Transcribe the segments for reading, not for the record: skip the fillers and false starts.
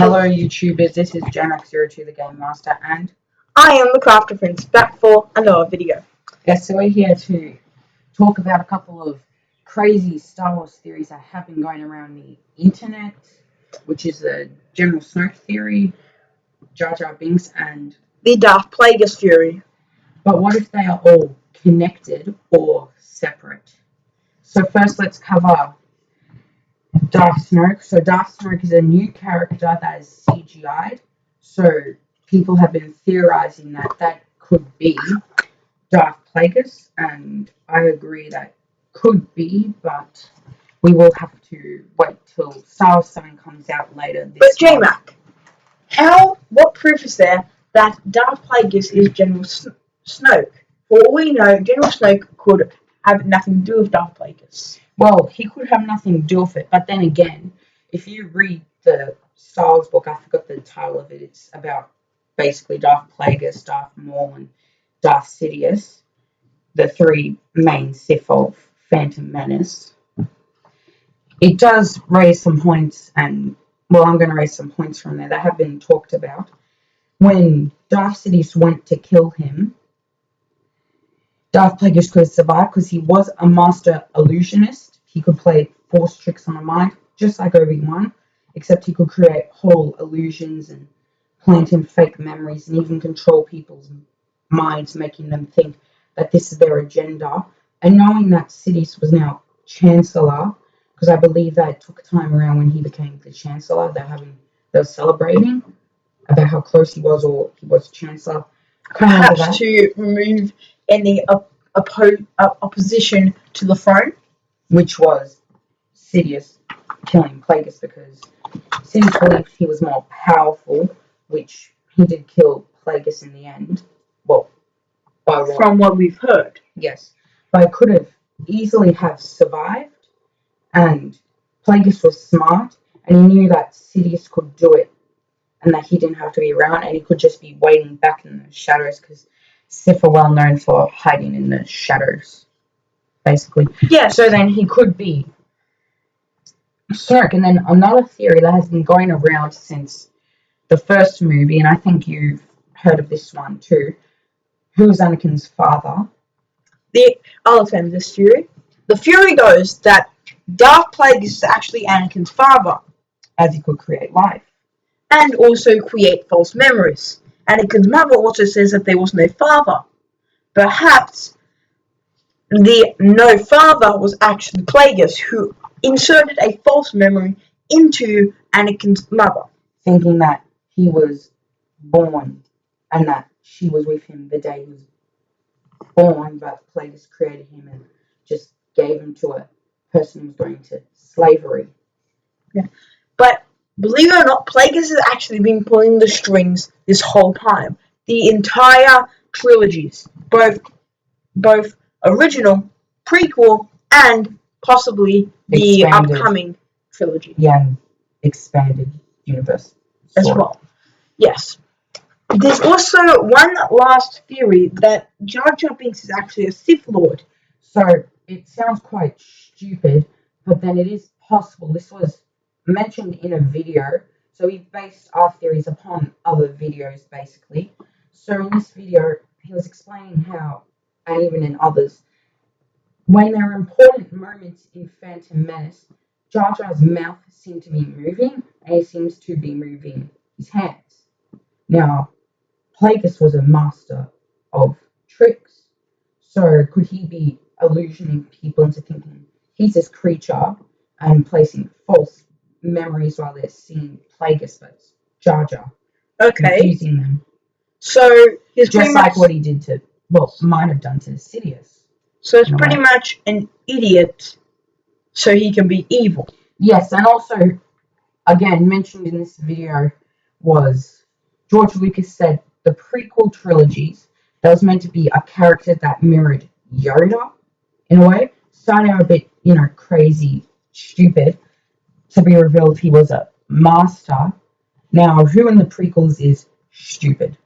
Hello YouTubers, this is Jamax02 the Game Master and I am TheCrafterPrince, back for another video. yes, so we're here to talk about a couple of crazy Star Wars theories that have been going around the internet, which is the General Snoke theory, Jar Jar Binks, and the Darth Plagueis theory. But what if they are all connected or separate? So first let's cover Darth Snoke. So Darth Snoke is a new character that is CGI'd. So people have been theorizing that could be Darth Plagueis, and I agree that could be, but we will have to wait till Star Wars 7 comes out later this But J-Mac, what proof is there that Darth Plagueis is General Snoke? For all we know, General Snoke could have nothing to do with Darth Plagueis. Well, he could have nothing to do with it, but then again, if you read the Star Wars book, I forgot the title of it, it's about basically Darth Plagueis, Darth Maul, and Darth Sidious, the three main Sith of Phantom Menace. It does raise some points, and, well, I'm going to raise some points from there that have been talked about. When Darth Sidious went to kill him, Darth Plagueis could have survived because he was a master illusionist. He could play force tricks on the mind, just like Obi-Wan, except he could create whole illusions and plant in fake memories and even control people's minds, making them think that this is their agenda. And knowing that Sidious was now Chancellor, because I believe that took time around when he became the Chancellor, they were celebrating about how close he was, or he was Chancellor. Perhaps to remove any opposition to the throne, which was Sidious killing Plagueis, because Sidious believed he was more powerful, which he did kill Plagueis in the end. Well, from what we've heard. Yes, but could have easily have survived, and Plagueis was smart, and he knew that Sidious could do it, and that he didn't have to be around, and he could just be waiting back in the shadows, because Sith are well known for hiding in the shadows, basically. Yeah. So then he could be Snoke. And then another theory that has been going around since the first movie, and I think you've heard of this one too. Who's Anakin's father? I'll explain this theory. The theory goes that Darth Plagueis is actually Anakin's father, as he could create life and also create false memories. Anakin's mother also says that there was no father. Perhaps the no father was actually Plagueis, who inserted a false memory into Anakin's mother, thinking that he was born and that she was with him the day he was born, but Plagueis created him and just gave him to a person who was going to slavery. Yeah. But believe it or not, Plagueis has actually been pulling the strings this whole time. The entire trilogies, both original, prequel, and possibly the upcoming trilogy. Yeah, expanded universe as well. Yes. There's also one last theory that Jar Jar Binks is actually a Sith Lord. So it sounds quite stupid, but then it is possible. This was mentioned in a video, so we based our theories upon other videos, basically. So in this video, he was explaining how, and even in others, when there are important moments in Phantom Menace, Jar Jar's mouth seemed to be moving, and he seems to be moving his hands. Now, Plagueis was a master of tricks, so could he be illusioning people into thinking he's this creature and placing false memories while they're seeing Plagueis, but it's Jar Jar. Okay. Confusing them. So he's just like what he did to, might have done to Sidious. So it's pretty much an idiot, so he can be evil. Yes, and also, again, mentioned in this video was George Lucas said the prequel trilogies, that was meant to be a character that mirrored Yoda in a way. Starting out a bit, crazy, stupid, to be revealed he was a master. Now, who in the prequels is stupid?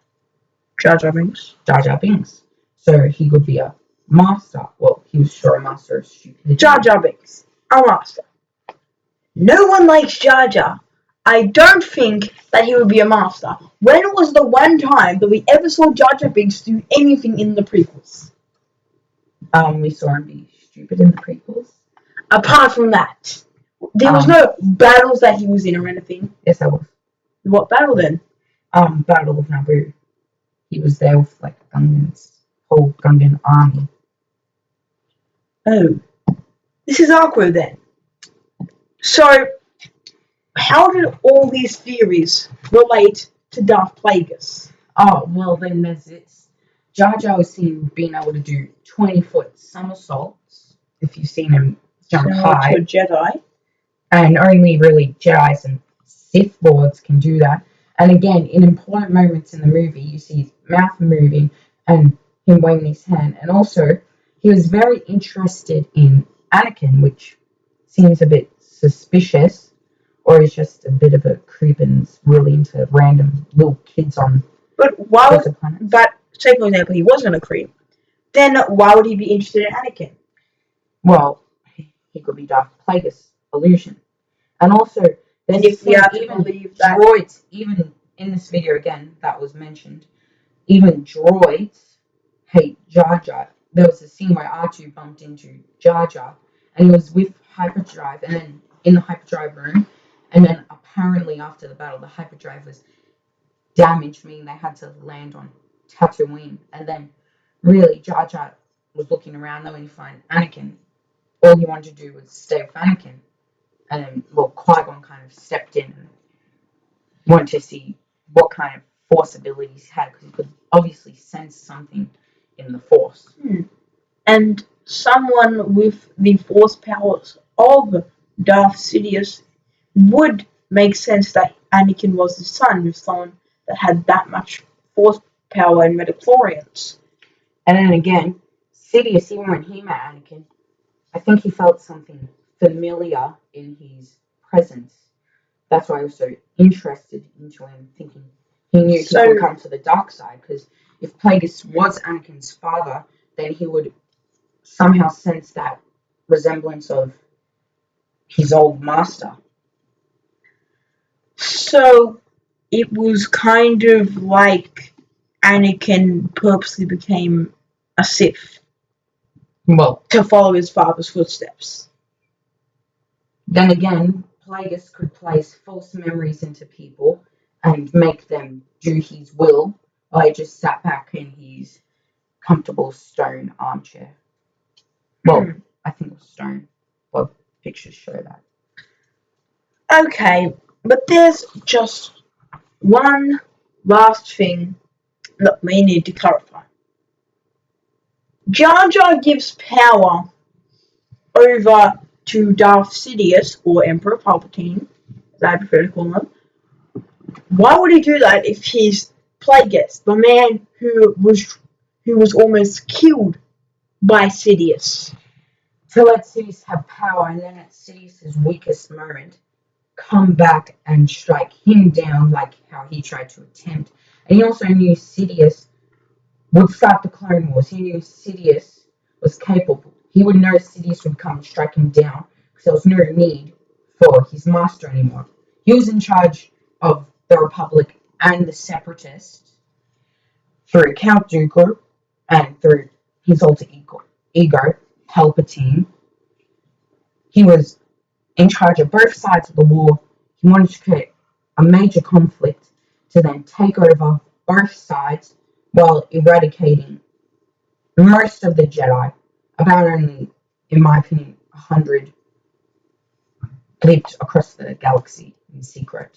Jar Jar Binks. Jar Jar Binks. So he could be a master. Well, he was sure a master of stupidity. Jar Jar Binks, a master. No one likes Jar Jar, I don't think that he would be a master. When was the one time that we ever saw Jar Jar Binks do anything in the prequels? We saw him be stupid in the prequels. Apart from that, there was no battles that he was in or anything. Yes, there was. What battle then? Battle of Naboo. He was there with like Gungan's whole Gungan army. Oh, this is awkward then. So, how did all these theories relate to Darth Plagueis? Oh, well, then there's this. Jar Jar was seen being able to do 20-foot somersaults, if you've seen him jump high. To a Jedi. And only really Jedis and Sith Lords can do that. And again, in important moments in the movie, you see his mouth moving and him waving his hand. And also, he was very interested in Anakin, which seems a bit suspicious, or he's just a bit of a creep and's really into random little kids on But why other would, planets. but say for example he wasn't a creep, then why would he be interested in Anakin? Well, he could be Darth Plagueis illusion. And also, And if we have to believe that droids, even in this video again that was mentioned, even droids hate Jar Jar. There was a scene where R2 bumped into Jar Jar, and he was with hyperdrive, and then in the hyperdrive room, and then apparently after the battle, the hyperdrive was damaged, meaning they had to land on Tatooine, and then really Jar Jar was looking around though, and he find Anakin. All he wanted to do was stay with Anakin, and then Qui-Gon kind of stepped in and wanted to see what kind of Force abilities he had, because he could obviously sense something in the Force. And someone with the Force powers of Darth Sidious would make sense that Anakin was the son of someone that had that much Force power in midichlorians. And then again, Sidious, even when he met Anakin, I think he felt something familiar in his presence. That's why I was so interested into him, thinking he knew he would come to the dark side, because if Plagueis was Anakin's father, then he would somehow sense that resemblance of his old master. So it was kind of like Anakin purposely became a Sith. Well, to follow his father's footsteps. Then again, Plagueis could place false memories into people and make them do his will, while he just sat back in his comfortable stone armchair. Well, I think it was stone, but pictures show that. Okay, but there's just one last thing that we need to clarify. Jar Jar gives power over to Darth Sidious, or Emperor Palpatine, as I prefer to call him. Why would he do that if he's Plagueis, the man who was almost killed by Sidious? To let Sidious have power, and then at Sidious's weakest moment, come back and strike him down like how he tried to attempt. And he also knew Sidious would start the Clone Wars. He knew Sidious was capable. He would know Sidious would come and strike him down, because there was no need for his master anymore. He was in charge of the Republic and the Separatists through Count Dooku and through his alter ego, Palpatine. He was in charge of both sides of the war. He wanted to create a major conflict to then take over both sides while eradicating most of the Jedi, about only, in my opinion, 100 leaped across the galaxy in secret.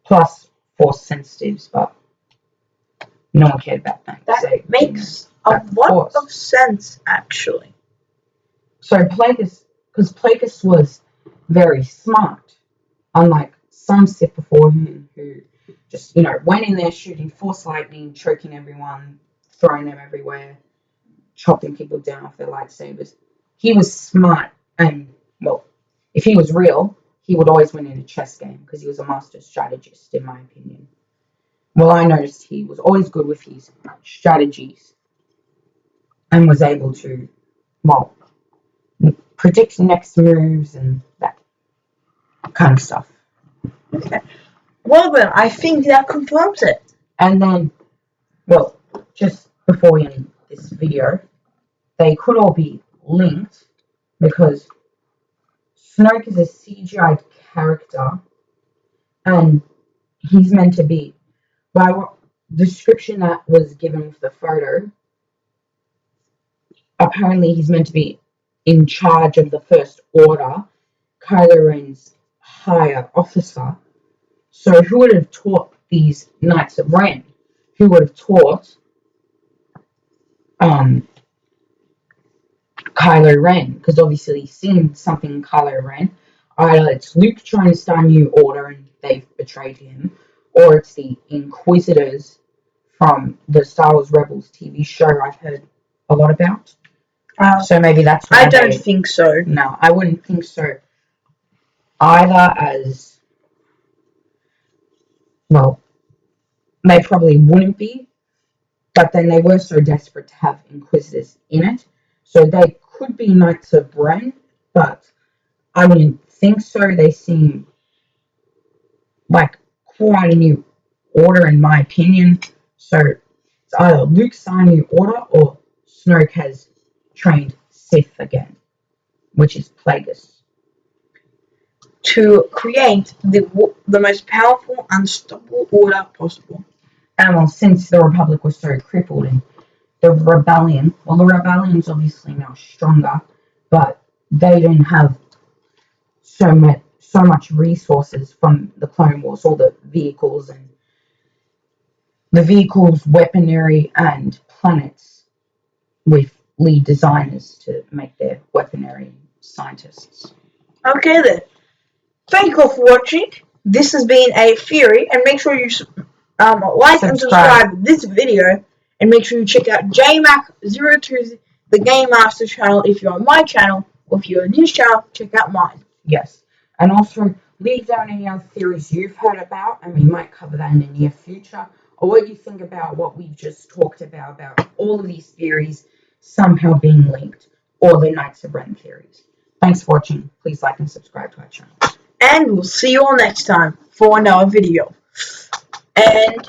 Plus Force sensitives, but no one cared about that. That makes a lot of sense, actually. So Plagueis, because Plagueis was very smart, unlike some Sith before him who just, went in there shooting Force lightning, choking everyone, throwing them everywhere, chopping people down with their lightsabers. He was smart, and, well, if he was real, he would always win in a chess game, because he was a master strategist, in my opinion. Well, I noticed he was always good with his strategies and was able to, predict next moves and that kind of stuff. Okay. Well then, I think that confirms it. And then, well, just before we end this video, they could all be linked because Snoke is a CGI character and he's meant to be, by what description that was given with the photo, apparently he's meant to be in charge of the First Order, Kylo Ren's higher officer. So who would have taught these Knights of Ren? Who would have taught Kylo Ren? Because obviously he's seen something in Kylo Ren. Either it's Luke trying to start a new order and they've betrayed him, or it's the Inquisitors from the Star Wars Rebels TV show I've heard a lot about. So maybe that's why I don't think so. No, I wouldn't think so either, as well, they probably wouldn't be, but then they were so desperate to have Inquisitors in it. So they could be Knights of Ren, but I wouldn't think so. They seem like quite a new order, in my opinion. So it's either Luke signed new order or Snoke has trained Sith again, which is Plagueis. To create the most powerful, unstoppable order possible. And well, since the Republic was so crippled and the rebellion's obviously now stronger, but they didn't have so much resources from the Clone Wars, all the vehicles, weaponry, and planets with lead designers to make their weaponry scientists. Okay then. Thank you all for watching. This has been a theory, and make sure you like and subscribe this video, and make sure you check out JMac02, the Game Master channel if you're on my channel, or if you're on his channel, check out mine. Yes, and also leave down any other theories you've heard about, and we might cover that in the near future, or what you think about what we've just talked about all of these theories somehow being linked, or the Knights of Ren theories. Thanks for watching. Please like and subscribe to our channel. And we'll see you all next time for another video. And